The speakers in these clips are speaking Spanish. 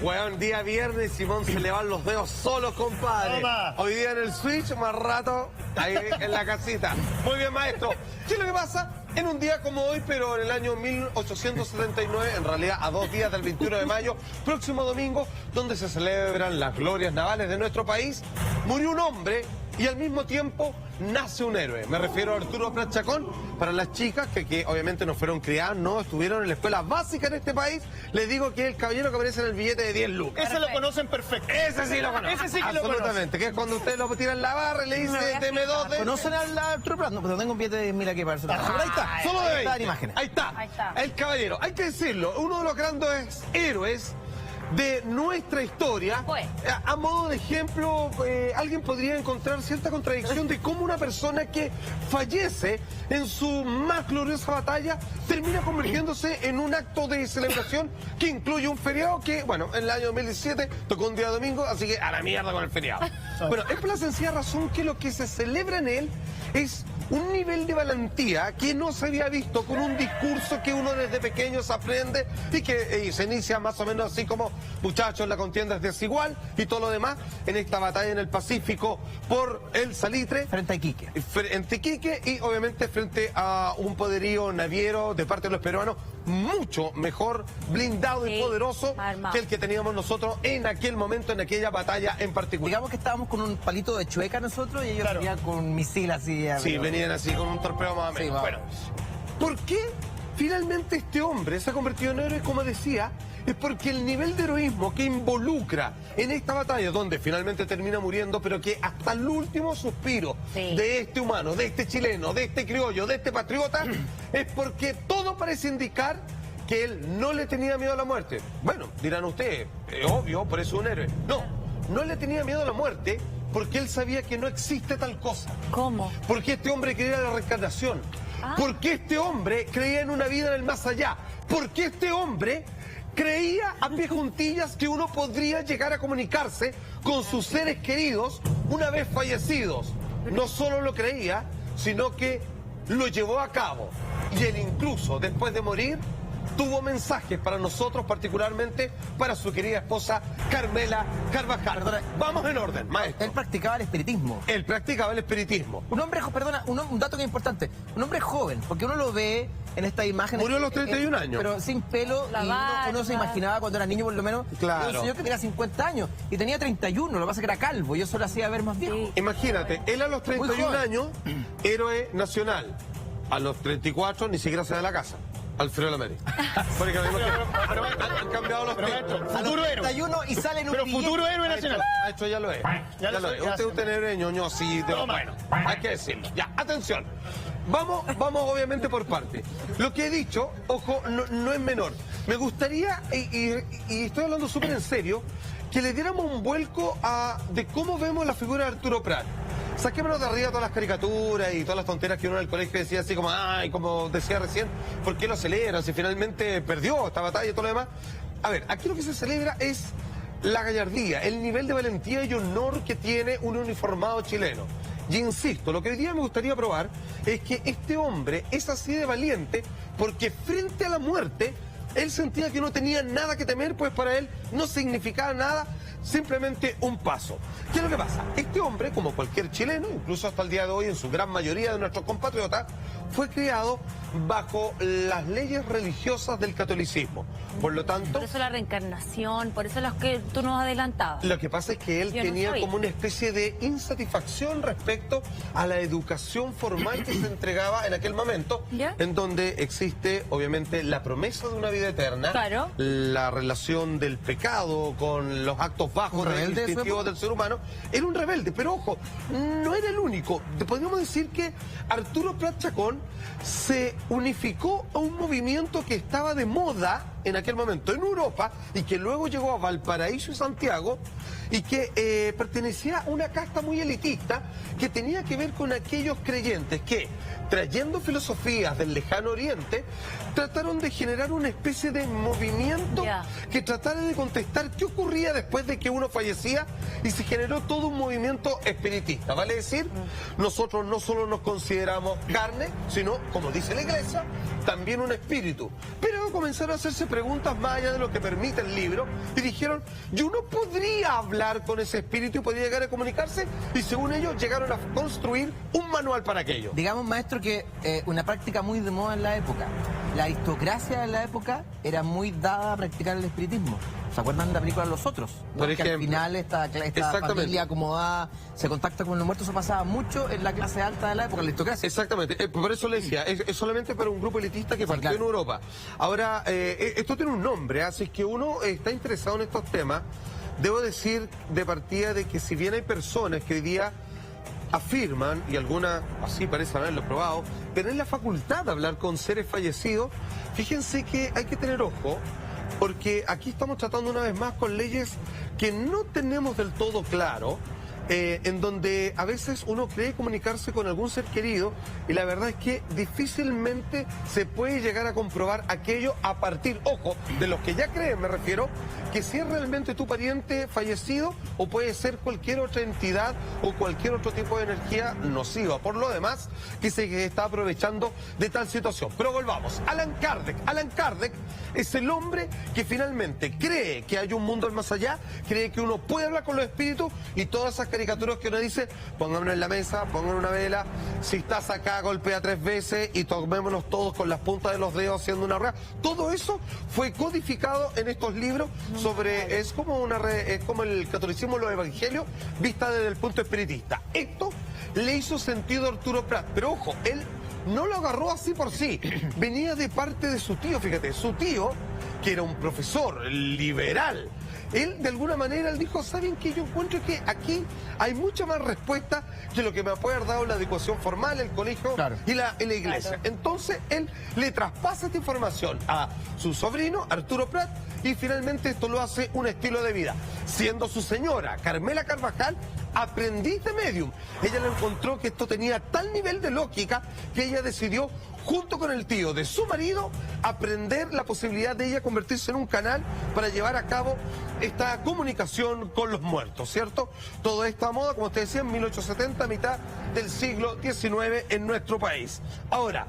Weón, día viernes, Simón se le van los dedos solos, compadre. Toma. Hoy día en el Switch, más rato, ahí en la casita. Muy bien, maestro. ¿Qué es lo que pasa? En un día como hoy, pero en el año 1879, en realidad a 2 días del 21 de mayo, próximo domingo, donde se celebran las glorias navales de nuestro país, murió un hombre y al mismo tiempo nace un héroe. Me refiero a Arturo Prat Chacón. Para las chicas que obviamente no fueron criadas, no estuvieron en la escuela básica en este país, les digo que es el caballero que aparece en el billete de 10 lucas. Ese lo conocen perfecto. Ese sí lo conoce. Ese sí que lo absolutamente, que es cuando usted lo tira en la barra y le dice, deme 2 de... ¿Conocen al Arturo Prat? No, pero tengo un billete de 10.000 aquí para eso. Pero ahí está. Solo de 20. Ahí imágenes. Ahí está. Ahí está. El caballero. Hay que decirlo, uno de los grandes héroes de nuestra historia. Pues. A modo de ejemplo, alguien podría encontrar cierta contradicción de cómo una persona que fallece en su más gloriosa batalla termina convirtiéndose en un acto de celebración que incluye un feriado que, bueno, en el año 2017 tocó un día domingo, así que a la mierda con el feriado. Bueno, es por la sencilla razón que lo que se celebra en él es un nivel de valentía que no se había visto con un discurso que uno desde pequeños aprende y que se inicia más o menos así como, muchachos, la contienda es desigual y todo lo demás en esta batalla en el Pacífico por el salitre. Frente a Iquique. Frente a Iquique y obviamente frente a un poderío naviero de parte de los peruanos mucho mejor blindado y Sí, poderoso armado. que el que teníamos nosotros en aquel momento, en aquella batalla en particular. Digamos que estábamos con un palito de chueca nosotros y ellos Claro. venían con un misil así. Sí, venían así con un torpedo más o menos. Sí, va. Bueno, ¿por qué finalmente este hombre se ha convertido en héroe? Como decía, es porque el nivel de heroísmo que involucra en esta batalla, donde finalmente termina muriendo, pero que hasta el último suspiro Sí. de este humano, de este chileno, de este criollo, de este patriota, es porque todo parece indicar que él no le tenía miedo a la muerte. Bueno, dirán ustedes, es obvio, por eso es un héroe. No, no le tenía miedo a la muerte porque él sabía que no existe tal cosa. ¿Cómo? Porque este hombre creía en la reencarnación. Ah. Porque este hombre creía en una vida en el más allá. Porque este hombre creía a pie juntillas que uno podría llegar a comunicarse con sus seres queridos una vez fallecidos. No solo lo creía, sino que lo llevó a cabo. Y él incluso, después de morir, tuvo mensajes para nosotros, particularmente para su querida esposa Carmela Carvajal. Perdona. Vamos en orden, maestro. Él practicaba el espiritismo. Él practicaba el espiritismo. Un hombre, perdona, un dato que es importante. Un hombre joven, porque uno lo ve en esta imagen. Murió a los 31 años. Pero sin pelo. La Y uno se barba. imaginaba cuando era niño, por lo menos. Claro. Un señor que tenía 50 años y tenía 31. Lo que pasa es que era calvo y eso lo hacía ver más viejo. Sí. Imagínate, él a los 31 joven. años, héroe nacional. A los 34 ni siquiera se da la casa. Alfredo Lameri. Porque vemos que han cambiado los Pero, tiempos. maestro, A los futuro héroe. 31 y sale en un Pero billete. futuro héroe nacional. Esto ya lo es. Ya lo lo sé, es. ya Usted sé. es un héroe ñoño así de Toma. bueno. Hay que decirlo. Ya, atención. Vamos obviamente por parte. Lo que he dicho, ojo, no es menor. Me gustaría, y estoy hablando súper en serio, que le diéramos un vuelco de cómo vemos la figura de Arturo Prat. Saquémonos de arriba todas las caricaturas y todas las tonteras que uno en el colegio decía así como, ay, como decía recién, ¿por qué lo celebran si finalmente perdió esta batalla y todo lo demás? A ver, aquí lo que se celebra es la gallardía, el nivel de valentía y honor que tiene un uniformado chileno. Y insisto, lo que hoy día me gustaría probar es que este hombre es así de valiente porque frente a la muerte él sentía que no tenía nada que temer, pues para él no significaba nada, simplemente un paso. ¿Qué es lo que pasa? Este hombre, como cualquier chileno, incluso hasta el día de hoy en su gran mayoría de nuestros compatriotas, fue criado bajo las leyes religiosas del catolicismo. Por lo tanto, Por eso la reencarnación, por eso los que tú nos adelantabas. lo que pasa es que él Yo no tenía sabía. como una especie de insatisfacción respecto a la educación formal que se entregaba en aquel momento, ¿Ya? en donde existe obviamente la promesa de una vida eterna, Claro. la relación del pecado con los actos bajos ¿Un rebelde de su instintivos época? del ser humano. Era un rebelde, pero ojo, no era el único. Podríamos decir que Arturo Prat Chacón se unificó a un movimiento que estaba de moda en aquel momento en Europa y que luego llegó a Valparaíso y Santiago y que pertenecía a una casta muy elitista que tenía que ver con aquellos creyentes que, trayendo filosofías del lejano oriente, trataron de generar una especie de movimiento Ya. que tratara de contestar qué ocurría después de que uno fallecía y se generó todo un movimiento espiritista. Vale decir, nosotros no solo nos consideramos carne, sino, como dice la iglesia, también un espíritu. Pero claro, comenzaron a hacerse preguntas más allá de lo que permite el libro y dijeron, y uno podría hablar con ese espíritu y podría llegar a comunicarse, y según ellos llegaron a construir un manual para aquello. Digamos, maestro, que una práctica muy de moda en la época. La aristocracia en la época era muy dada a practicar el espiritismo. ¿Se acuerdan de la película Los Otros? ¿No? Por Que al ejemplo. final esta familia acomodada se contacta con los muertos. Eso pasaba mucho en la clase alta de la época, la aristocracia. Exactamente, por eso le decía, es solamente para un grupo elitista que partió claro. en Europa. Ahora, esto tiene un nombre, así que uno está interesado en estos temas. Debo decir de partida de que si bien hay personas que hoy día afirman, y algunas así parecen haberlo probado, tener la facultad de hablar con seres fallecidos, fíjense que hay que tener ojo, porque aquí estamos tratando una vez más con leyes que no tenemos del todo claro, en donde a veces uno cree comunicarse con algún ser querido y la verdad es que difícilmente se puede llegar a comprobar aquello a partir, ojo, de los que ya creen, me refiero, que si es realmente tu pariente fallecido o puede ser cualquier otra entidad o cualquier otro tipo de energía nociva. Por lo demás, que se está aprovechando de tal situación. Pero volvamos, Alan Kardec es el hombre que finalmente cree que hay un mundo al más allá, cree que uno puede hablar con los espíritus y todas esas caricaturas que uno dice, pongámonos en la mesa, pongan una vela, si estás acá golpea 3 veces y tomémonos todos con las puntas de los dedos haciendo una rueda. Todo eso fue codificado en estos libros sobre, es como el catolicismo, los evangelios, vista desde el punto espiritista. Esto le hizo sentido a Arturo Prat, pero ojo, él no lo agarró así por sí, venía de parte de su tío, fíjate, su tío, que era un profesor liberal. Él, de alguna manera, él dijo, ¿saben qué? Yo encuentro que aquí hay mucha más respuesta que lo que me puede haber dado la educación formal, el colegio y la iglesia. Claro. Entonces, él le traspasa esta información a su sobrino, Arturo Prat, y finalmente esto lo hace un estilo de vida. Siendo su señora, Carmela Carvajal, aprendiz de medium. Ella le encontró que esto tenía tal nivel de lógica que ella decidió, junto con el tío de su marido, aprender la posibilidad de ella convertirse en un canal para llevar a cabo esta comunicación con los muertos, ¿cierto? Todo esto a moda, como usted decía, en 1870, mitad del siglo XIX en nuestro país. Ahora,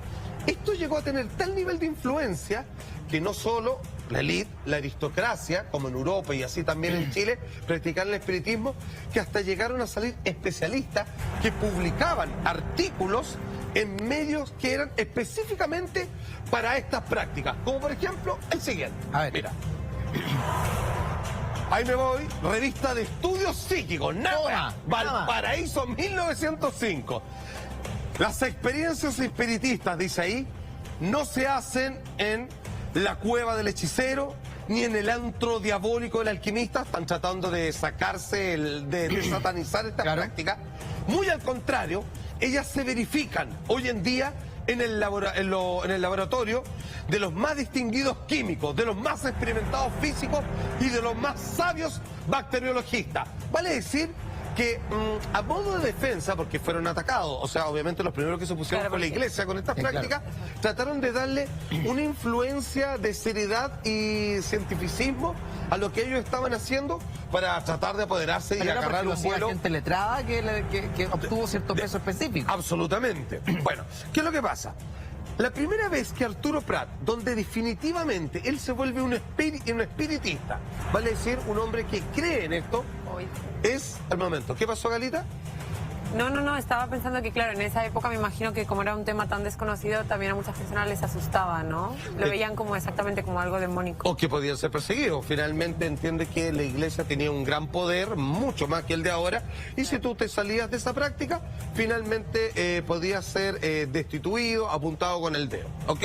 esto llegó a tener tal nivel de influencia que no solo la élite, la aristocracia, como en Europa y así también en Chile, practicaban el espiritismo, que hasta llegaron a salir especialistas que publicaban artículos en medios que eran específicamente para estas prácticas, como por ejemplo el siguiente. A ver. Mira. Ahí me voy, revista de estudios psíquicos, nada, Valparaíso 1905. Las experiencias espiritistas, dice ahí, no se hacen en la cueva del hechicero, ni en el antro diabólico del alquimista. Están tratando de sacarse, de satanizar esta práctica. Muy al contrario, ellas se verifican hoy en día en el laboratorio de los más distinguidos químicos, de los más experimentados físicos y de los más sabios bacteriologistas. Vale decir que a modo de defensa, porque fueron atacados, o sea, obviamente los primeros que se pusieron con la iglesia con estas prácticas, trataron de darle una influencia de seriedad y cientificismo a lo que ellos estaban haciendo para tratar de apoderarse y agarrar un vuelo. Gente letrada que obtuvo cierto peso específico. Absolutamente. Bueno, ¿qué es lo que pasa? La primera vez que Arturo Prat, donde definitivamente él se vuelve un espiritista, vale decir, un hombre que cree en esto, es el momento. ¿Qué pasó, Galita? No, estaba pensando que, claro, en esa época me imagino que como era un tema tan desconocido, también a muchas personas les asustaba, ¿no? Lo veían como exactamente como algo demónico. O que podían ser perseguidos. Finalmente entiende que la iglesia tenía un gran poder, mucho más que el de ahora, y si tú te salías de esa práctica, finalmente podías ser destituido, apuntado con el dedo, ¿ok?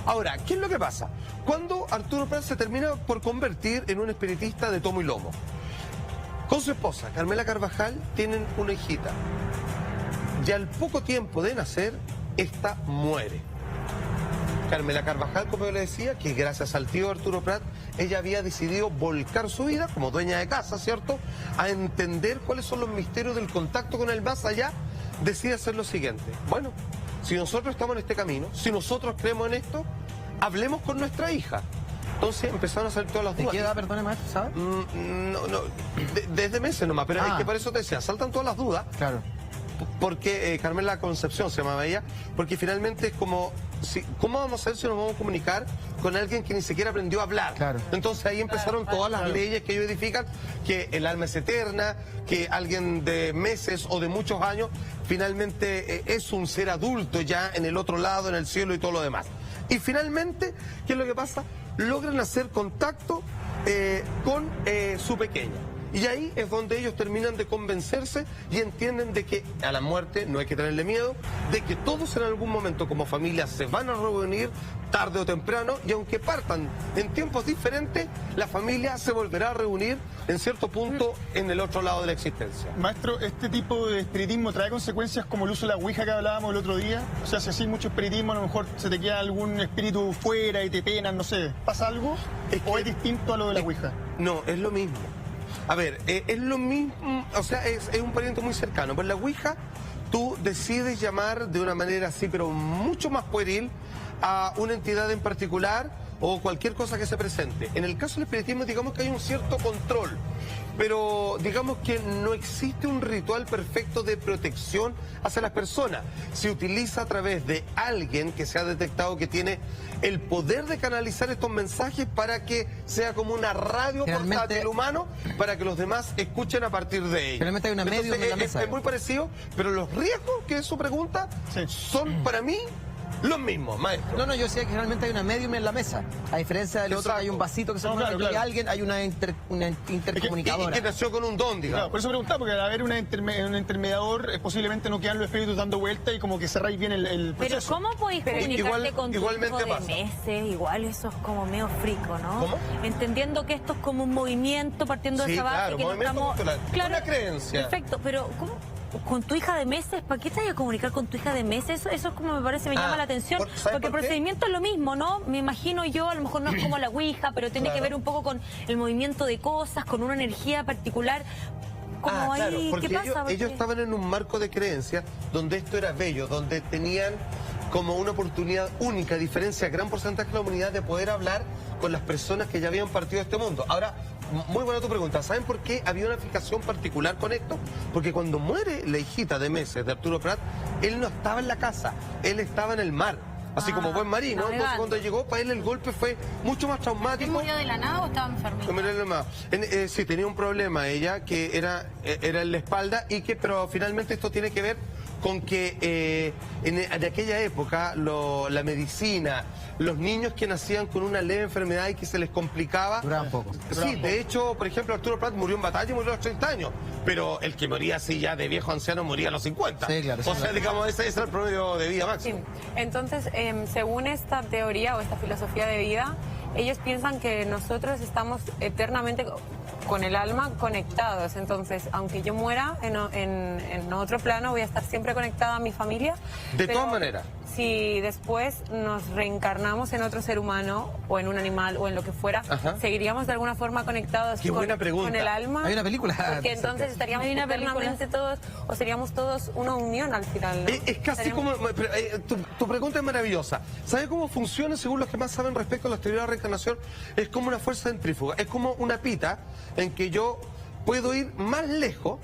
Ahora, ¿qué es lo que pasa? Cuando Arturo Prat se termina por convertir en un espiritista de tomo y lomo, con su esposa, Carmela Carvajal, tienen una hijita. Y al poco tiempo de nacer, esta muere. Carmela Carvajal, como yo le decía, que gracias al tío Arturo Prat, ella había decidido volcar su vida como dueña de casa, ¿cierto? A entender cuáles son los misterios del contacto con el más allá, decide hacer lo siguiente. Bueno, si nosotros estamos en este camino, si nosotros creemos en esto, hablemos con nuestra hija. Entonces empezaron a salir todas las dudas. ¿De qué edad, perdone, maestro, sabe? Desde meses nomás, pero es que por eso te decía, saltan todas las dudas. Claro. Porque Carmela Concepción se llamaba ella, porque finalmente es como, ¿cómo vamos a hacer si nos vamos a comunicar con alguien que ni siquiera aprendió a hablar. Claro. Entonces ahí empezaron todas las leyes que ellos edifican, que el alma es eterna, que alguien de meses o de muchos años finalmente es un ser adulto ya en el otro lado, en el cielo y todo lo demás. Y finalmente, ¿qué es lo que pasa? Logran hacer contacto con su pequeña. Y ahí es donde ellos terminan de convencerse y entienden de que a la muerte no hay que tenerle miedo, de que todos en algún momento como familia se van a reunir tarde o temprano, y aunque partan en tiempos diferentes, la familia se volverá a reunir en cierto punto en el otro lado de la existencia. Maestro, ¿este tipo de espiritismo trae consecuencias como el uso de la ouija que hablábamos el otro día? O sea, si haces mucho espiritismo, a lo mejor se te queda algún espíritu fuera y te penan, no sé. ¿Pasa algo? ¿O es distinto a lo de la ouija? No, es lo mismo. A ver, es lo mismo, o sea, es un pariente muy cercano. Pues la ouija, tú decides llamar de una manera así, pero mucho más pueril, a una entidad en particular o cualquier cosa que se presente. En el caso del espiritismo, digamos que hay un cierto control, pero digamos que no existe un ritual perfecto de protección hacia las personas. Se utiliza a través de alguien que se ha detectado que tiene el poder de canalizar estos mensajes para que sea como una radio portátil humano para que los demás escuchen a partir de ella. Generalmente hay una medium en la mesa. Es muy parecido, pero los riesgos que es su pregunta son para mí los mismos, maestro. No, yo decía que generalmente hay una medium en la mesa. A diferencia del otro, hay un vasito que se pone aquí alguien, hay una intercomunicadora. Y que nació con un don, digamos. Claro, por eso preguntaba, porque al haber un intermediador, posiblemente no quedan los espíritus dando vuelta y como que cerráis bien el proceso. Pero ¿cómo podéis comunicarte con tu hijo de meses? Igual eso es como medio frico, ¿no? ¿Cómo? Entendiendo que esto es como un movimiento partiendo de esa base que no estamos... Claro, una creencia. Perfecto, pero ¿cómo? ¿Con tu hija de meses? ¿Para qué te vas a comunicar con tu hija de meses? Eso es como me parece, me llama la atención. Porque el procedimiento es lo mismo, ¿no? Me imagino yo, a lo mejor no es como la ouija, pero tiene que ver un poco con el movimiento de cosas, con una energía particular. Como ahí, porque ¿qué pasa? Ellos estaban en un marco de creencia donde esto era bello, donde tenían como una oportunidad única, a diferencia gran porcentaje de la humanidad, de poder hablar con las personas que ya habían partido de este mundo. Ahora, muy buena tu pregunta. ¿Saben por qué había una fijación particular con esto? Porque cuando muere la hijita de meses de Arturo Prat, él no estaba en la casa, él estaba en el mar. Así como buen marino, entonces cuando llegó para él el golpe fue mucho más traumático. ¿Él murió de la nada o estaba enfermo? Sí, tenía un problema ella que era en la espalda pero finalmente esto tiene que ver con que en aquella época la medicina, los niños que nacían con una leve enfermedad y que se les complicaba... Duraban poco. Sí, de hecho, por ejemplo, Arturo Prat murió en batalla y murió a los 30 años, pero el que moría así ya de viejo anciano moría a los 50. Sí, claro. O sea, digamos, ese es el promedio de vida máximo. Sí. Entonces, según esta teoría o esta filosofía de vida, ellos piensan que nosotros estamos eternamente con el alma conectados. Entonces, aunque yo muera en otro plano, voy a estar siempre conectada a mi familia. De todas maneras. Si después nos reencarnamos en otro ser humano o en un animal o en lo que fuera, ¿seguiríamos de alguna forma conectados con el alma? Hay una película. Porque entonces estaríamos eternamente todos, o seríamos todos una unión al final, ¿no? Es casi como... Tu pregunta es maravillosa. ¿Sabe cómo funciona, según los que más saben respecto a la teoría de la reencarnación? Es como una fuerza centrífuga, es como una pita en que yo puedo ir más lejos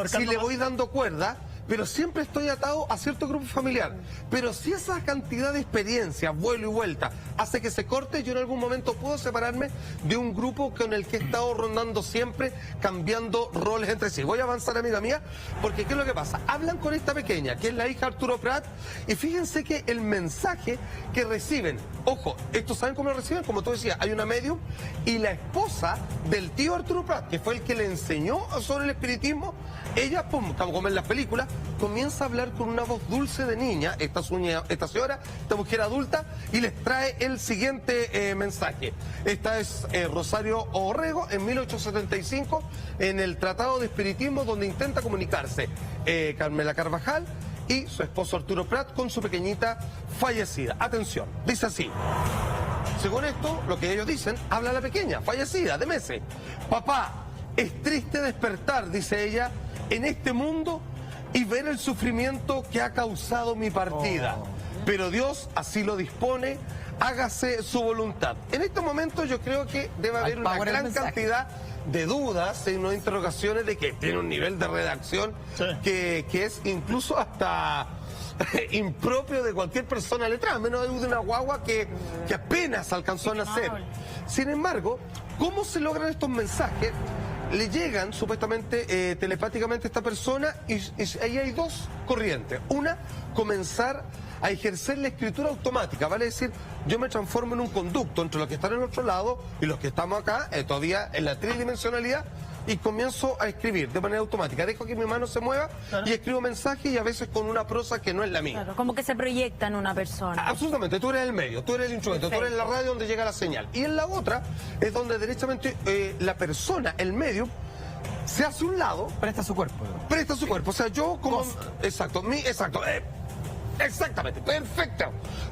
si le voy dando cuerda, pero siempre estoy atado a cierto grupo familiar. Pero si esa cantidad de experiencia, vuelo y vuelta, hace que se corte, yo en algún momento puedo separarme de un grupo con el que he estado rondando siempre, cambiando roles entre sí. Voy a avanzar, amiga mía, porque ¿qué es lo que pasa? Hablan con esta pequeña, que es la hija de Arturo Prat, y fíjense que el mensaje que reciben, ojo, ¿estos saben cómo lo reciben? Como tú decías, hay una medium, y la esposa del tío Arturo Prat, que fue el que le enseñó sobre el espiritismo, ella, como en las películas, comienza a hablar con una voz dulce de niña, esta señora, esta mujer adulta, y les trae el siguiente mensaje. Esta es Rosario Orrego, en 1875, en el Tratado de Espiritismo, donde intenta comunicarse Carmela Carvajal y su esposo Arturo Prat con su pequeñita fallecida. Atención, dice así. Según esto, lo que ellos dicen, habla la pequeña, fallecida, de meses. Papá, es triste despertar, dice ella, en este mundo y ver el sufrimiento que ha causado mi partida. Pero Dios así lo dispone, hágase su voluntad. En este momento yo creo que debe haber una gran cantidad de dudas, signo de interrogaciones, de que tiene un nivel de redacción Sí. que es incluso hasta impropio de cualquier persona letrada, menos de una guagua que apenas alcanzó a nacer. Sin embargo, ¿cómo se logran estos mensajes? Le llegan supuestamente telepáticamente a esta persona y ahí hay dos corrientes. Una, comenzar a ejercer la escritura automática, vale decir, yo me transformo en un conducto entre los que están en el otro lado y los que estamos acá, todavía en la tridimensionalidad, y comienzo a escribir de manera automática. Dejo que mi mano se mueva y escribo mensajes, y a veces con una prosa que no es la mía. Claro, como que se proyecta en una persona. Absolutamente, tú eres el medio, tú eres el instrumento, tú eres la radio donde llega la señal. Y en la otra es donde derechamente la persona, el medio, se hace un lado, Presta su cuerpo. presta su cuerpo. O sea, yo como... Exacto, exactamente, perfecto.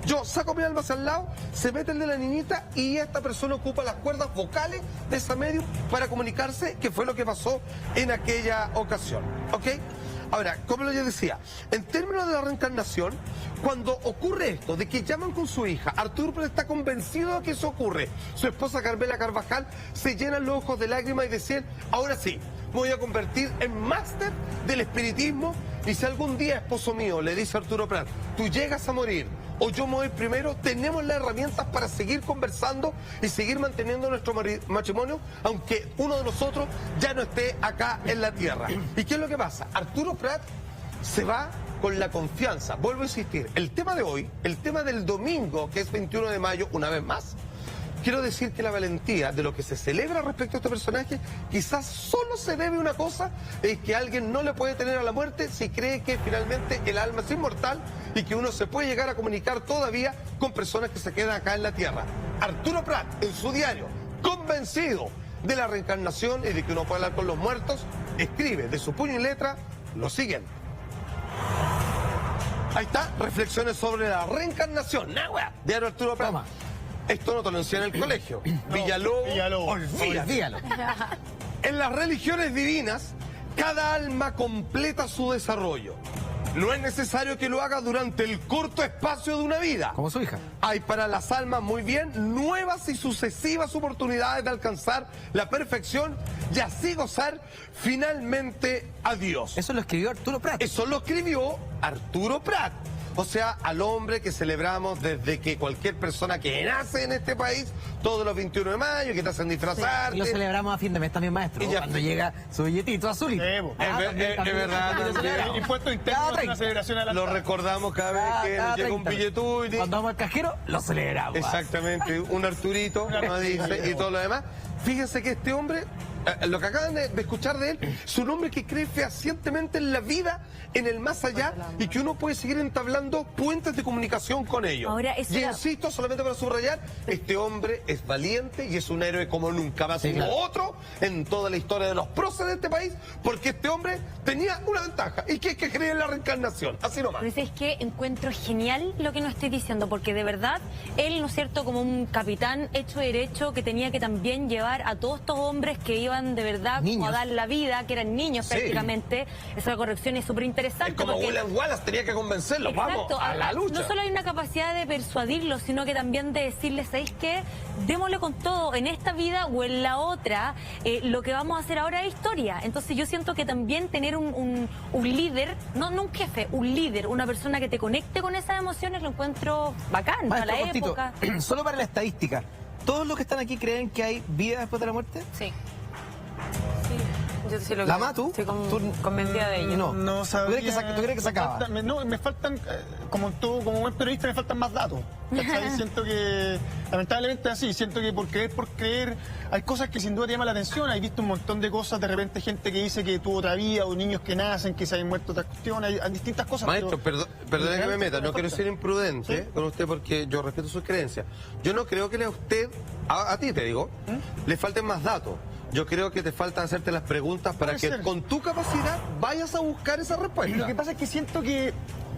Yo saco mi alma hacia el lado, se mete el de la niñita y esta persona ocupa las cuerdas vocales de esa medio para comunicarse, que fue lo que pasó en aquella ocasión. ¿Ok? Ahora, como les decía, en términos de la reencarnación, cuando ocurre esto, de que llaman con su hija, Arturo Prat está convencido de que eso ocurre. Su esposa Carmela Carvajal se llenan los ojos de lágrimas y decían, ahora sí, me voy a convertir en máster del espiritismo, y si algún día, esposo mío, le dice Arturo Prat, tú llegas a morir o yo me voy primero, tenemos las herramientas para seguir conversando y seguir manteniendo nuestro matrimonio, aunque uno de nosotros ya no esté acá en la tierra. ¿Y qué es lo que pasa? Arturo Prat se va con la confianza. Vuelvo a insistir, el tema de hoy, el tema del domingo, que es 21 de mayo, una vez más, quiero decir que la valentía de lo que se celebra respecto a este personaje quizás solo se debe a una cosa, es que alguien no le puede tener a la muerte si cree que finalmente el alma es inmortal y que uno se puede llegar a comunicar todavía con personas que se quedan acá en la tierra. Arturo Prat, en su diario, convencido de la reencarnación y de que uno puede hablar con los muertos, escribe de su puño y letra lo siguiente. Ahí está, reflexiones sobre la reencarnación. Diario Arturo Prat. Toma. Esto no te lo enseñan en el colegio. Villalobos. Olvídalo. En las religiones divinas, cada alma completa su desarrollo. No es necesario que lo haga durante el corto espacio de una vida. Como su hija. Hay para las almas, muy bien, nuevas y sucesivas oportunidades de alcanzar la perfección y así gozar finalmente a Dios. Eso lo escribió Arturo Prat. Eso lo escribió Arturo Prat. O sea, al hombre que celebramos desde que cualquier persona que nace en este país, todos los 21 de mayo, que te hacen disfrazarte. Y lo celebramos a fin de mes también, maestro. Y ya. Cuando llega su billetito azul. Es verdad, El impuesto interno es una celebración a la... Lo recordamos cada vez que nos llega un billetú. Cuando vamos al cajero, lo celebramos. Exactamente, un Arturito, nos dice, y todo lo demás. Fíjense que este hombre, lo que acaban de escuchar de él, es un hombre que cree fehacientemente en la vida, en el más allá, y que uno puede seguir entablando puentes de comunicación con ellos. Ahora, eso y era... insisto, solamente para subrayar, este hombre es valiente y es un héroe como nunca más otro en toda la historia de los próceres de este país, porque este hombre tenía una ventaja, y que es que cree en la reencarnación, así nomás. Pero es que encuentro genial lo que nos estoy diciendo, porque de verdad, él, ¿no es cierto?, como un capitán hecho derecho, que tenía que también llevar a todos estos hombres que iban de verdad como a dar la vida, que eran niños prácticamente. Esa corrección es súper interesante. Es como porque... William Wallace tenía que convencerlos, vamos, a la lucha. No solo hay una capacidad de persuadirlos, sino que también de decirles, ¿sabéis qué? Démosle con todo, en esta vida o en la otra, lo que vamos a hacer ahora es historia. Entonces yo siento que también tener un líder, no un jefe, un líder, una persona que te conecte con esas emociones, lo encuentro bacán para la Maestro época. Cortito, solo para la estadística, ¿todos los que están aquí creen que hay vida después de la muerte? Sí. Yo sí lo ¿La creo. Matu? Estoy ¿Tú? convencida de ello. No. No sabía... ¿Tú crees que se acaba? Me faltan, como buen periodista, me faltan más datos. ¿Cachai? Siento que, lamentablemente así, siento que por creer, hay cosas que sin duda te llaman la atención. Hay visto un montón de cosas, de repente gente que dice que tuvo otra vida, o niños que nacen, que se han muerto otras cuestiones, hay distintas cosas. Maestro, pero... perdone que me meta, no quiero ser imprudente con usted porque yo respeto sus creencias. Yo no creo que a usted, a ti te digo, le falten más datos. Yo creo que te falta hacerte las preguntas para que con tu capacidad vayas a buscar esa respuesta. Lo que pasa es que siento que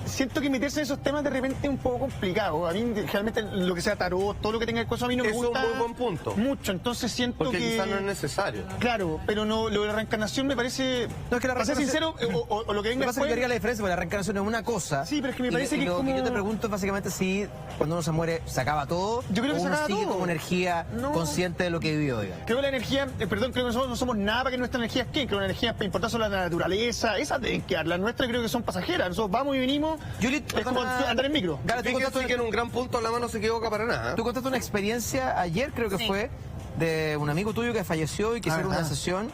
siento que meterse en esos temas de repente es un poco complicado. A mí, realmente, lo que sea tarot, todo lo que tenga que ver con eso, a mí no me gusta. Es un muy buen punto. Mucho, entonces siento porque que... quizás no es necesario. Claro, pero no, lo de la reencarnación me parece... No, es que la para ser reencarnación... sincero, o lo que venga Lo que pasa es que después... haría la diferencia, porque la reencarnación es una cosa. Sí, pero es que me parece y que es lo como... que yo te pregunto es básicamente si cuando uno se muere se acaba todo, Yo creo que o se uno acaba sigue todo. como energía No. consciente de lo que vivió, digamos. Creo que la energía, creo que nosotros no somos nada para que nuestra energía esté. Creo que la energía importante son la naturaleza, esas deben quedar. Las nuestras creo que son pasajeras. Nosotros vamos y venimos, Juli, es como andar en micro. Gala, tú Fíjense contaste, que en un gran punto la mano no se equivoca para nada. tú contaste una experiencia ayer, creo que Sí. fue, de un amigo tuyo que falleció y que hicieron una ¿verdad? sesión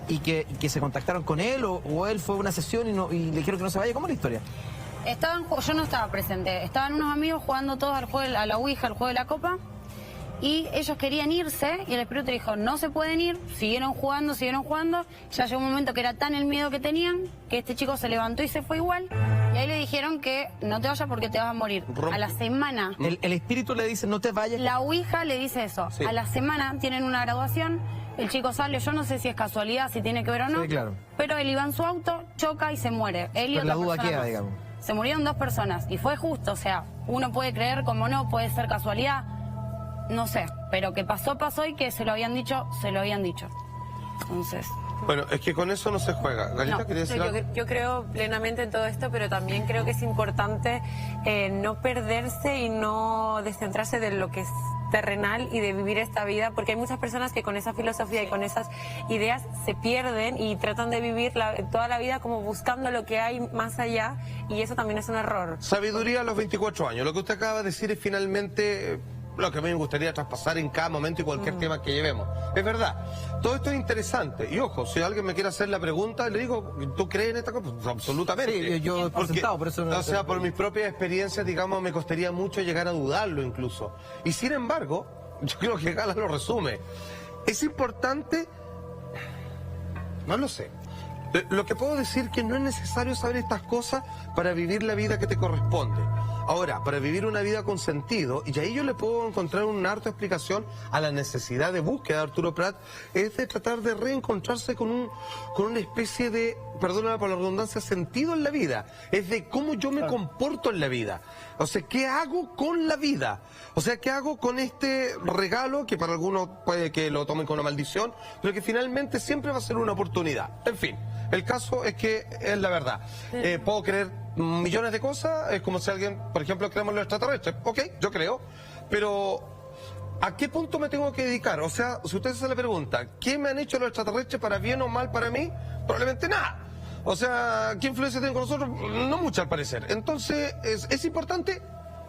y que se contactaron con él o él fue a una sesión y le dijeron que no se vaya. ¿Cómo es la historia? Yo no estaba presente, estaban unos amigos jugando todos al juego, a la Ouija, al juego de la copa, y ellos querían irse, y el espíritu dijo, no se pueden ir, siguieron jugando, ya llegó un momento que era tan el miedo que tenían, que este chico se levantó y se fue igual, y ahí le dijeron que no te vayas porque te vas a morir. A la semana, El espíritu le dice, no te vayas. la Ouija le dice eso, Sí. a la semana tienen una graduación, el chico sale, yo no sé si es casualidad, si tiene que ver o no, Sí, claro. pero él iba en su auto, choca y se muere. Él y Pero la otra duda persona queda, más. digamos. Se murieron 2 personas y fue justo, o sea, uno puede creer como no, puede ser casualidad, no sé, pero que pasó y que se lo habían dicho. Entonces, Bueno, es que con eso no se juega. Galita, No. ¿quería decir No, algo? yo creo plenamente en todo esto, pero también creo que es importante no perderse y no descentrarse de lo que es terrenal y de vivir esta vida, porque hay muchas personas que con esa filosofía y con esas ideas se pierden y tratan de vivir toda la vida como buscando lo que hay más allá, y eso también es un error. Sabiduría a los 24 años. Lo que usted acaba de decir es finalmente lo que a mí me gustaría traspasar en cada momento y cualquier tema que llevemos. Es verdad, todo esto es interesante. Y ojo, si alguien me quiere hacer la pregunta, le digo, ¿tú crees en esta cosa? Pues, absolutamente. Sí, yo por sentado, por eso no- O sea, por mis propias experiencias, digamos, me costaría mucho llegar a dudarlo incluso. Y sin embargo, yo creo que Gala lo resume. Es importante... No lo sé. Lo que puedo decir es que no es necesario saber estas cosas para vivir la vida que te corresponde. Ahora, para vivir una vida con sentido, y ahí yo le puedo encontrar una harta explicación a la necesidad de búsqueda de Arturo Prat, es de tratar de reencontrarse con una especie de, perdóname por la redundancia, sentido en la vida. Es de cómo yo me comporto en la vida. O sea, ¿qué hago con la vida? O sea, ¿qué hago con este regalo que para algunos puede que lo tomen como una maldición, pero que finalmente siempre va a ser una oportunidad? En fin, el caso es que es la verdad. Puedo creer millones de cosas, es como si alguien, por ejemplo, creemos en los extraterrestres. Ok, yo creo, pero ¿a qué punto me tengo que dedicar? O sea, si usted se hace la pregunta, ¿qué me han hecho los extraterrestres para bien o mal para mí? Probablemente nada. O sea, ¿qué influencia tienen con nosotros? No mucha al parecer. Entonces, ¿es importante?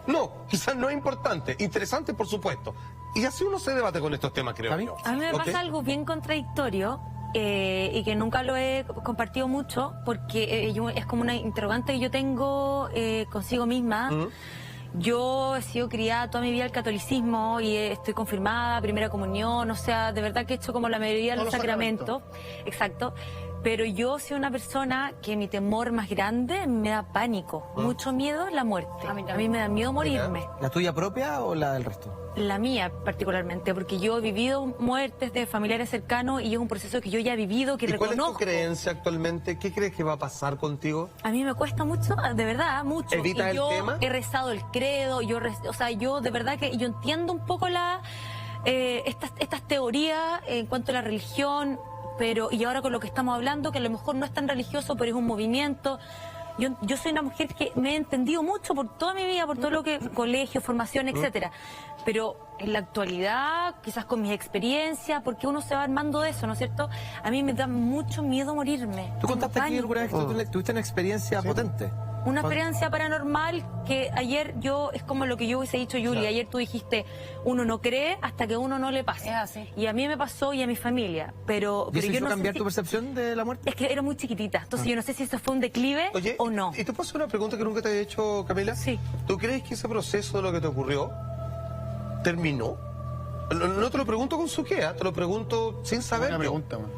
No, quizás no es importante. Interesante, por supuesto. Y así uno se debate con estos temas, creo yo. A mí me ¿Ok? pasa algo bien contradictorio y que nunca lo he compartido mucho porque es como una interrogante que yo tengo consigo misma. Yo he sido criada toda mi vida al catolicismo y estoy confirmada, primera comunión, o sea, de verdad que he hecho como la mayoría de Todos los los sacramentos. Exacto. Pero yo soy una persona que mi temor más grande me da pánico, mucho miedo la muerte. A mí también. A mí me da miedo morirme. ¿La tuya propia o la del resto? La mía particularmente, porque yo he vivido muertes de familiares cercanos y es un proceso que yo ya he vivido, que ¿Y cuál es tu reconozco. creencia actualmente? ¿Qué crees que va a pasar contigo? A mí me cuesta mucho, de verdad, mucho. ¿Evitas y el yo tema? he rezado el credo, o sea, yo de verdad que yo entiendo un poco estas teorías en cuanto a la religión, pero y ahora con lo que estamos hablando, que a lo mejor no es tan religioso, pero es un movimiento. Yo soy una mujer que me he entendido mucho por toda mi vida, por todo lo que colegio, formación, etcétera. Pero en la actualidad, quizás con mis experiencias, porque uno se va armando de eso, ¿no es cierto? A mí me da mucho miedo morirme. ¿Tú contaste aquí Pánico. alguna vez que tú tuviste una experiencia potente? Una experiencia paranormal que ayer es como lo que yo hubiese dicho, Yuli, ayer tú dijiste, uno no cree hasta que uno no le pasa. Es así. Y a mí me pasó y a mi familia, pero ¿Y eso yo hizo no sé cambiar si- tu percepción de la muerte? Es que era muy chiquitita, entonces yo no sé si eso fue un declive Oye, o no. ¿y te puedo hacer una pregunta que nunca te había hecho, Camila? Sí. ¿Tú crees que ese proceso de lo que te ocurrió terminó? No te lo pregunto con su qué, te lo pregunto sin saber. Buena pregunta, man.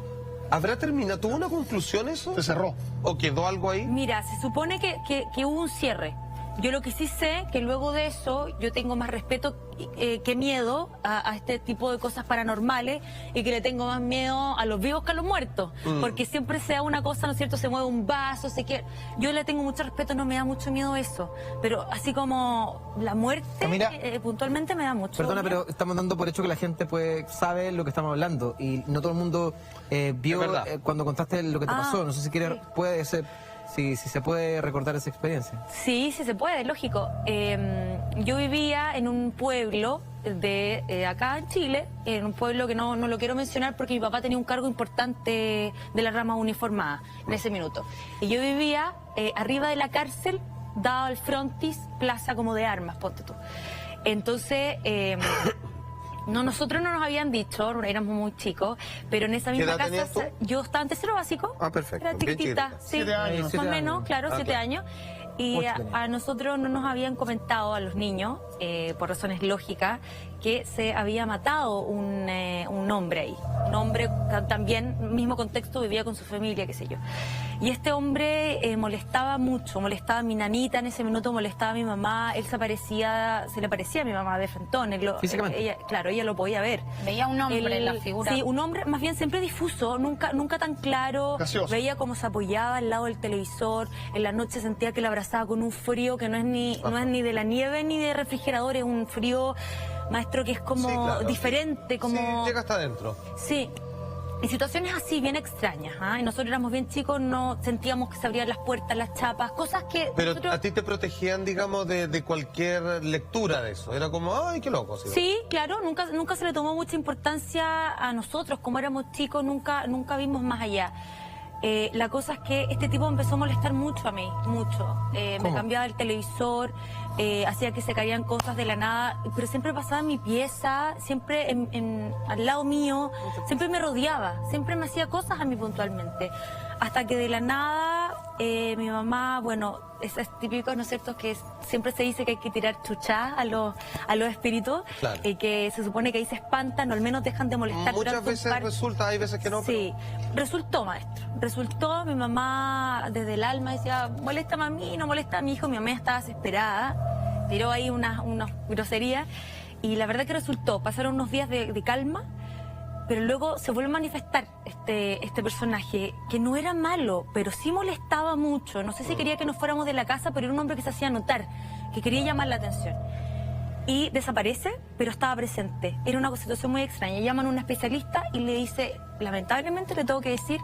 ¿Habrá terminado? ¿Tuvo una conclusión eso? Se cerró. ¿O quedó algo ahí? Mira, se supone que hubo un cierre. Yo lo que sí sé que luego de eso yo tengo más respeto que miedo a este tipo de cosas paranormales, y que le tengo más miedo a los vivos que a los muertos, porque siempre sea una cosa, ¿no es cierto? Se mueve un vaso, yo le tengo mucho respeto, no me da mucho miedo eso, pero así como la muerte, Mira, puntualmente me da mucho Perdona, miedo. pero estamos dando por hecho que la gente sabe lo que estamos hablando, y no todo el mundo vio cuando contaste lo que te pasó. No sé si quiere, puede ser, si se puede recordar esa experiencia. Sí, sí se puede, lógico. Yo vivía en un pueblo de acá en Chile, en un pueblo que no lo quiero mencionar porque mi papá tenía un cargo importante de la rama uniformada en ese minuto. Y yo vivía arriba de la cárcel, dado al frontis, plaza como de armas, ponte tú. Entonces... nosotros no nos habían dicho, éramos muy chicos, pero en esa misma casa yo estaba en tercero básico. Ah, perfecto. Era chiquitita, sí, 7 años. más o menos, claro, 7 años. Y a nosotros no nos habían comentado, a los niños, por razones lógicas, que se había matado un hombre ahí. Un hombre también, mismo contexto, vivía con su familia, qué sé yo. Y este hombre molestaba mucho, molestaba a mi nanita en ese minuto, molestaba a mi mamá, él se le parecía a mi mamá de frentón. Físicamente. Ella lo podía ver. Veía un hombre en la figura. Sí, un hombre más bien siempre difuso, nunca tan claro. Gaseoso. Veía cómo se apoyaba al lado del televisor, en la noche sentía que la abrazaba con un frío que no es ni de la nieve ni de refrigerador, es un frío, maestro, que es como Sí, claro. diferente, como... Sí, llega hasta adentro. Sí, y situaciones así bien extrañas, ¿ah? Y nosotros éramos bien chicos, no sentíamos que se abrían las puertas, las chapas, cosas que... Pero nosotros... a ti te protegían, digamos, de cualquier lectura de eso. Era como, ay, qué loco. Sí, claro, nunca se le tomó mucha importancia a nosotros, como éramos chicos, nunca vimos más allá. La cosa es que este tipo empezó a molestar mucho a mí, mucho. Me cambiaba el televisor, hacía que se caían cosas de la nada, pero siempre pasaba en mi pieza, siempre al lado mío, siempre me rodeaba, siempre me hacía cosas a mí puntualmente. Hasta que de la nada, mi mamá, bueno, es típico, ¿no es cierto?, que siempre se dice que hay que tirar chuchá a los espíritus, Claro. que se supone que ahí se espantan o al menos dejan de molestar. Muchas veces resulta, hay veces que no. Sí, resultó, maestro. Resultó, mi mamá desde el alma decía, moléstame a mí, no molesta a mi hijo. Mi mamá estaba desesperada, tiró ahí unas groserías, y la verdad que resultó. Pasaron unos días de calma, pero luego se vuelve a manifestar este personaje, que no era malo, pero sí molestaba mucho. No sé si quería que nos fuéramos de la casa, pero era un hombre que se hacía notar, que quería llamar la atención. Y desaparece, pero estaba presente. Era una situación muy extraña. Llaman a un especialista y le dice, lamentablemente le tengo que decir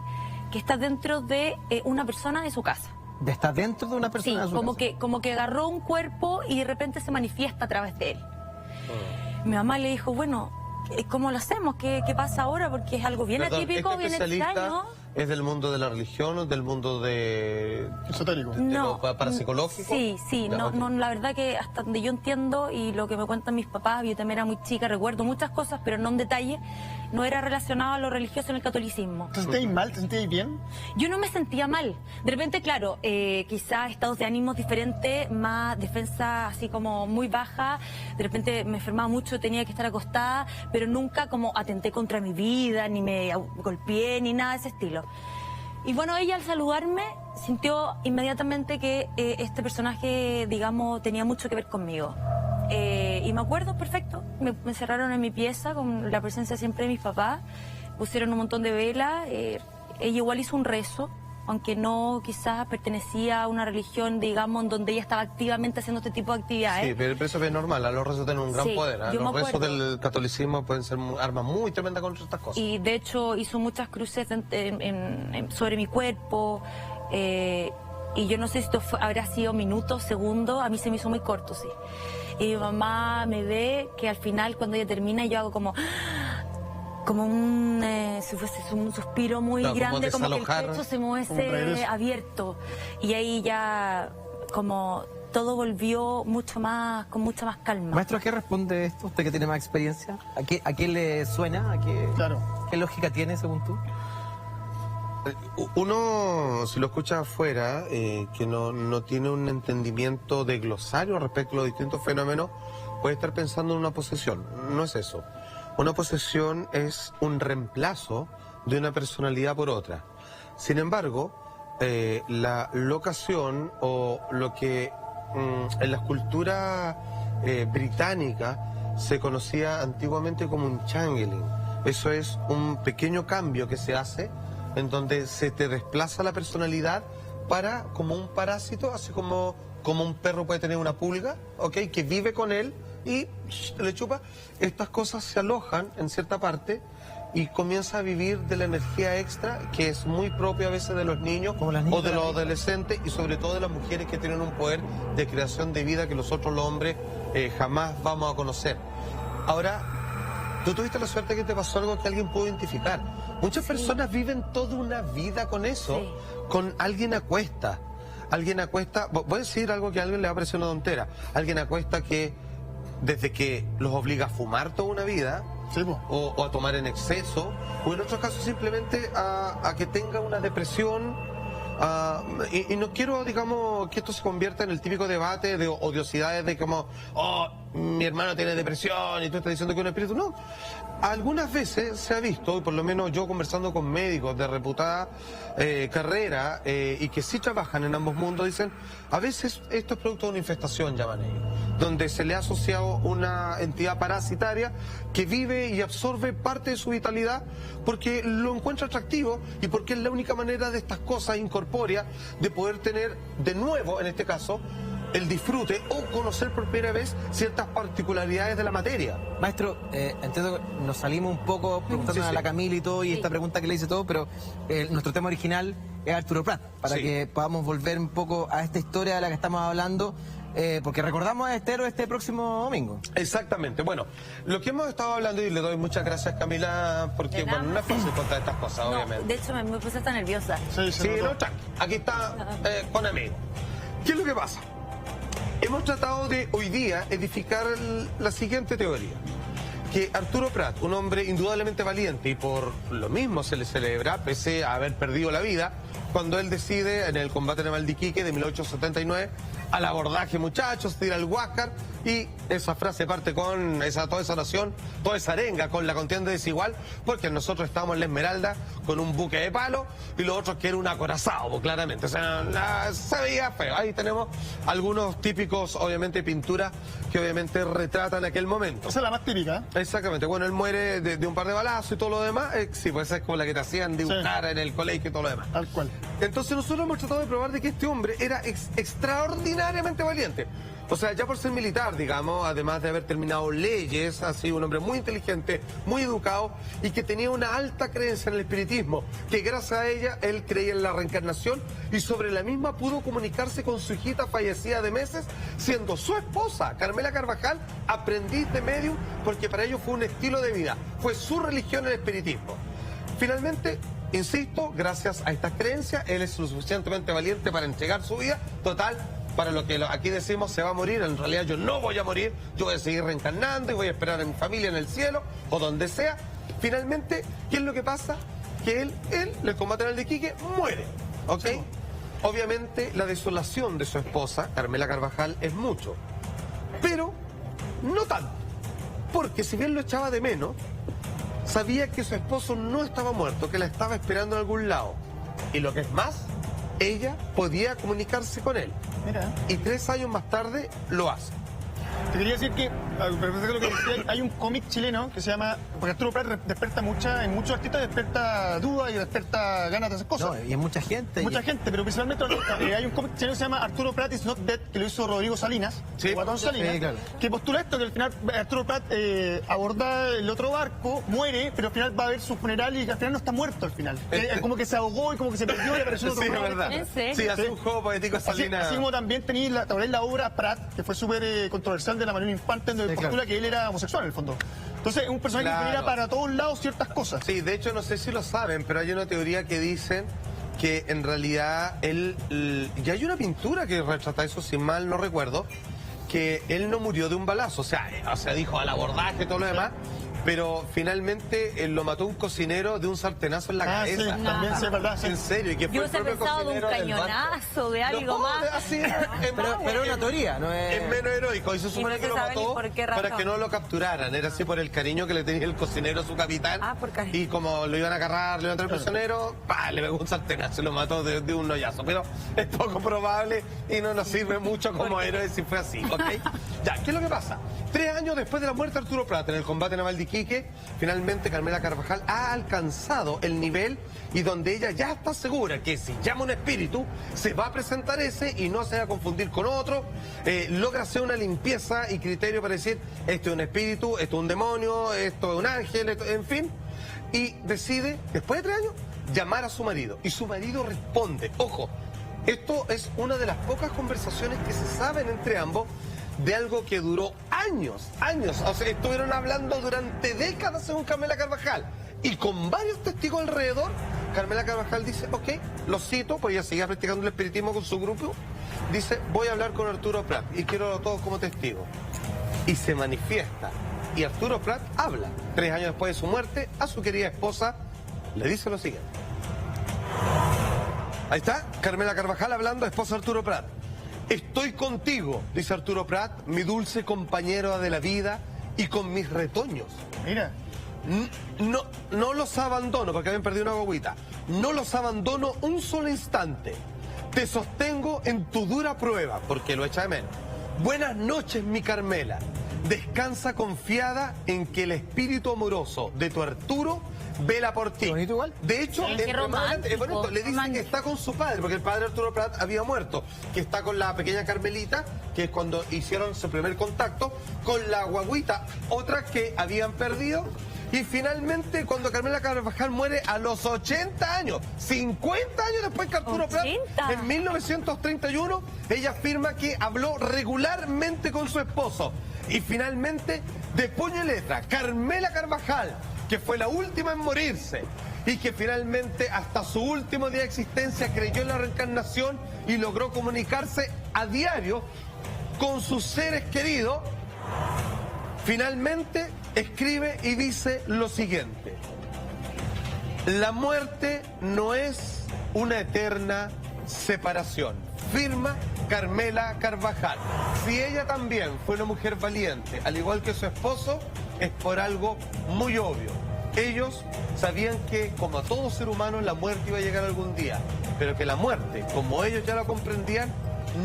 que está dentro de una persona de su casa. ¿Está dentro de una persona? Sí, de su casa? como que agarró un cuerpo y de repente se manifiesta a través de él. Mi mamá le dijo, bueno, ¿cómo lo hacemos? ¿Qué pasa ahora? Porque es algo bien Perdón, atípico, bien especialista extraño. ¿Es del mundo de la religión o del mundo de Esotérico. lo parapsicológico? Sí, Ya, ok. la verdad que hasta donde yo entiendo y lo que me cuentan mis papás, yo también era muy chica, recuerdo muchas cosas, pero no en detalle, no era relacionado a lo religioso en el catolicismo. ¿Te sentías mal? ¿Te sentías bien? Yo no me sentía mal. De repente, claro, quizás estados de ánimos diferentes, más defensa así como muy baja, de repente me enfermaba mucho, tenía que estar acostada, pero nunca como atenté contra mi vida, ni me golpeé, ni nada de ese estilo. Y bueno, ella al saludarme sintió inmediatamente que este personaje, digamos, tenía mucho que ver conmigo. Y me acuerdo perfecto, me encerraron en mi pieza con la presencia siempre de mis papás, pusieron un montón de velas, ella igual hizo un rezo, aunque no quizás pertenecía a una religión, digamos, en donde ella estaba activamente haciendo este tipo de actividades. Sí, pero eso es normal, los rezos tienen un gran Sí, poder. yo me Los rezos acuerdo. del catolicismo pueden ser armas muy tremendas contra estas cosas. Y de hecho hizo muchas cruces sobre mi cuerpo, y yo no sé si esto habrá sido minutos, segundos, a mí se me hizo muy corto, sí. Y mi mamá me ve que al final, cuando ella termina, yo hago como un si fuese un suspiro muy Claro, como grande, como que el desalojar, pecho se me como un hubiese regreso. abierto. Y ahí ya como todo volvió con mucha más calma. Maestro, ¿a qué responde esto? ¿Usted que tiene más experiencia? ¿A qué le suena? Claro. ¿Qué lógica tiene, según tú? Uno, si lo escucha afuera, que no tiene un entendimiento de glosario respecto a los distintos fenómenos, puede estar pensando en una posesión. No es eso. Una posesión es un reemplazo de una personalidad por otra. Sin embargo, la locación o lo que en la escultura británica se conocía antiguamente como un changeling. Eso es un pequeño cambio que se hace en donde se te desplaza la personalidad para, como un parásito, así como un perro puede tener una pulga, ¿ok? Que vive con él y le chupa. Estas cosas se alojan en cierta parte y comienza a vivir de la energía extra que es muy propia a veces de los niños o de los adolescentes y sobre todo de las mujeres que tienen un poder de creación de vida que nosotros los hombres jamás vamos a conocer. Ahora, tú tuviste la suerte que te pasó algo que alguien pudo identificar. Muchas personas viven toda una vida con eso, con alguien a cuesta. Alguien a cuesta, voy a decir algo que a alguien le va a parecer una tontera. Alguien a cuesta que desde que los obliga a fumar toda una vida, o a tomar en exceso, o en otros casos simplemente a que tenga una depresión. Y no quiero, digamos, que esto se convierta en el típico debate de odiosidades de como, oh, mi hermano tiene depresión y tú estás diciendo que es un espíritu. No, algunas veces se ha visto, y por lo menos yo conversando con médicos de reputada carrera y que sí trabajan en ambos mundos, dicen, a veces esto es producto de una infestación, llaman ellos, donde se le ha asociado una entidad parasitaria que vive y absorbe parte de su vitalidad porque lo encuentra atractivo y porque es la única manera de estas cosas incorpóreas de poder tener de nuevo, en este caso, el disfrute o conocer por primera vez ciertas particularidades de la materia. Maestro, entiendo que nos salimos un poco preguntando a la Camila y todo, y esta pregunta que le hice todo, pero nuestro tema original es Arturo Prat, para que podamos volver un poco a esta historia de la que estamos hablando, porque recordamos a este héroe este próximo domingo. Exactamente. Bueno, lo que hemos estado hablando, y le doy muchas gracias, Camila, porque bueno, no es fácil contar estas cosas, obviamente. De hecho, me puse hasta nerviosa. Sí, no, tranqui. Aquí está con amigo. ¿Qué es lo que pasa? Hemos tratado de hoy día edificar la siguiente teoría. Que Arturo Prat, un hombre indudablemente valiente y por lo mismo se le celebra, pese a haber perdido la vida, cuando él decide en el combate naval de Iquique de 1879, al abordaje muchachos, tira el Huáscar, y esa frase parte con toda esa nación, toda esa arenga con la contienda desigual, porque nosotros estábamos en la Esmeralda con un buque de palo y los otros que era un acorazado, pues, claramente, o sea, se veía feo. Ahí tenemos algunos típicos, obviamente, pinturas que obviamente retratan aquel momento. Esa es la más típica. Exactamente, bueno, él muere de un par de balazos y todo lo demás, sí, pues esa es como la que te hacían dibujar en el colegio y todo lo demás. Tal cual. Entonces nosotros hemos tratado de probar de que este hombre era extraordinariamente valiente. O sea, ya por ser militar, digamos, además de haber terminado leyes, ha sido un hombre muy inteligente, muy educado y que tenía una alta creencia en el espiritismo, que gracias a ella él creía en la reencarnación y sobre la misma pudo comunicarse con su hijita fallecida de meses, siendo su esposa, Carmela Carvajal, aprendiz de medium, porque para ellos fue un estilo de vida, fue su religión el espiritismo. Finalmente, insisto, gracias a estas creencias, él es lo suficientemente valiente para entregar su vida, total. Para lo que aquí decimos, se va a morir, en realidad yo no voy a morir, yo voy a seguir reencarnando y voy a esperar a mi familia en el cielo o donde sea. Finalmente, ¿qué es lo que pasa? Que él el combate naval de Iquique, muere, ¿ok? Sí. Obviamente la desolación de su esposa, Carmela Carvajal, es mucho, pero no tanto, porque si bien lo echaba de menos, sabía que su esposo no estaba muerto, que la estaba esperando en algún lado, y lo que es más, ella podía comunicarse con él. Mira. Y 3 años más tarde lo hace. Te quería decir que, lo que decía, hay un cómic chileno que se llama, porque Arturo Prat despierta en muchos artistas despierta dudas y despierta ganas de hacer cosas. No, y en mucha gente. Mucha gente, pero principalmente hay un cómic chileno que se llama Arturo Prat is not dead, que lo hizo Rodrigo Salinas, Guatón Salinas, sí, claro, que postula esto, que al final Arturo Prat aborda el otro barco, muere, pero al final va a ver su funeral y al final no está muerto al final. Como que se ahogó y como que se perdió y apareció otro. Sí, es verdad. Sí, hace un juego poético Salinas. Así como también tenéis la obra Prat, que fue súper controversial, de la Marina Infante, donde postula que él era homosexual en el fondo. Entonces es un personaje que mira para todos lados ciertas cosas. Sí, de hecho no sé si lo saben, pero hay una teoría que dicen que en realidad él, y hay una pintura que retrata eso, si mal no recuerdo, que él no murió de un balazo, o sea dijo al abordaje y todo lo demás, pero finalmente lo mató un cocinero de un sartenazo en la cabeza. Sí, también sí, es verdad. Sí. En serio, y que fue Yo el se he propio pensado de un cocinero del cañonazo, de algo No, más. así Pero es una teoría, ¿no es? Es menos heroico, y se supone no que se lo sabe ni mató por qué razón. para que no lo capturaran. Era así por el cariño que le tenía el cocinero a su capitán. Ah, por cariño. Y como lo iban a agarrar, lo iban a traer prisionero, le pegó un sartenazo, lo mató de un hoyazo. Pero es poco probable y no nos sirve mucho como héroe si fue así, ¿ok? Ya, ¿qué es lo que pasa? 3 años después de la muerte de Arturo Prat en el combate naval de Iquique, finalmente Carmela Carvajal ha alcanzado el nivel y donde ella ya está segura que si llama un espíritu, se va a presentar ese y no se va a confundir con otro. Logra hacer una limpieza y criterio para decir, esto es un espíritu, esto es un demonio, esto es un ángel, en fin. Y decide, después de 3 años, llamar a su marido. Y su marido responde. Ojo, esto es una de las pocas conversaciones que se saben entre ambos de algo que duró años. O sea, estuvieron hablando durante décadas según Carmela Carvajal. Y con varios testigos alrededor, Carmela Carvajal dice, ok, lo cito, pues ella seguía practicando el espiritismo con su grupo. Dice, voy a hablar con Arturo Prat y quiero a todos como testigos. Y se manifiesta. Y Arturo Prat habla. 3 años después de su muerte, a su querida esposa, le dice lo siguiente. Ahí está, Carmela Carvajal hablando, esposa de Arturo Prat. Estoy contigo, dice Arturo Prat, mi dulce compañero de la vida y con mis retoños. Mira. No los abandono, porque habían perdido una guaguita. No los abandono un solo instante. Te sostengo en tu dura prueba, porque lo echa de menos. Buenas noches, mi Carmela. Descansa confiada en que el espíritu amoroso de tu Arturo vela por ti. ¿Bonito igual? De hecho, Sí, qué romántico, bonito, le dice que romántico. está con su padre, porque el padre de Arturo Prat había muerto, que está con la pequeña Carmelita, que es cuando hicieron su primer contacto, con la guaguita, otra que habían perdido, y finalmente cuando Carmela Carvajal muere a los 80 años, 50 años después que Arturo Prat, 80. en 1931, ella afirma que habló regularmente con su esposo, y finalmente, de puño y letra, Carmela Carvajal, que fue la última en morirse y que finalmente hasta su último día de existencia creyó en la reencarnación y logró comunicarse a diario con sus seres queridos, finalmente escribe y dice lo siguiente: la muerte no es una eterna separación. Firma Carmela Carvajal. Si ella también fue una mujer valiente, al igual que su esposo, es por algo muy obvio. Ellos sabían que, como a todo ser humano, la muerte iba a llegar algún día, pero que la muerte, como ellos ya la comprendían,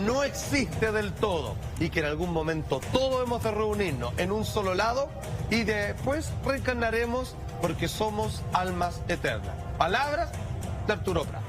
no existe del todo y que en algún momento todos hemos de reunirnos en un solo lado y después reencarnaremos porque somos almas eternas. Palabras de Arturo Prat.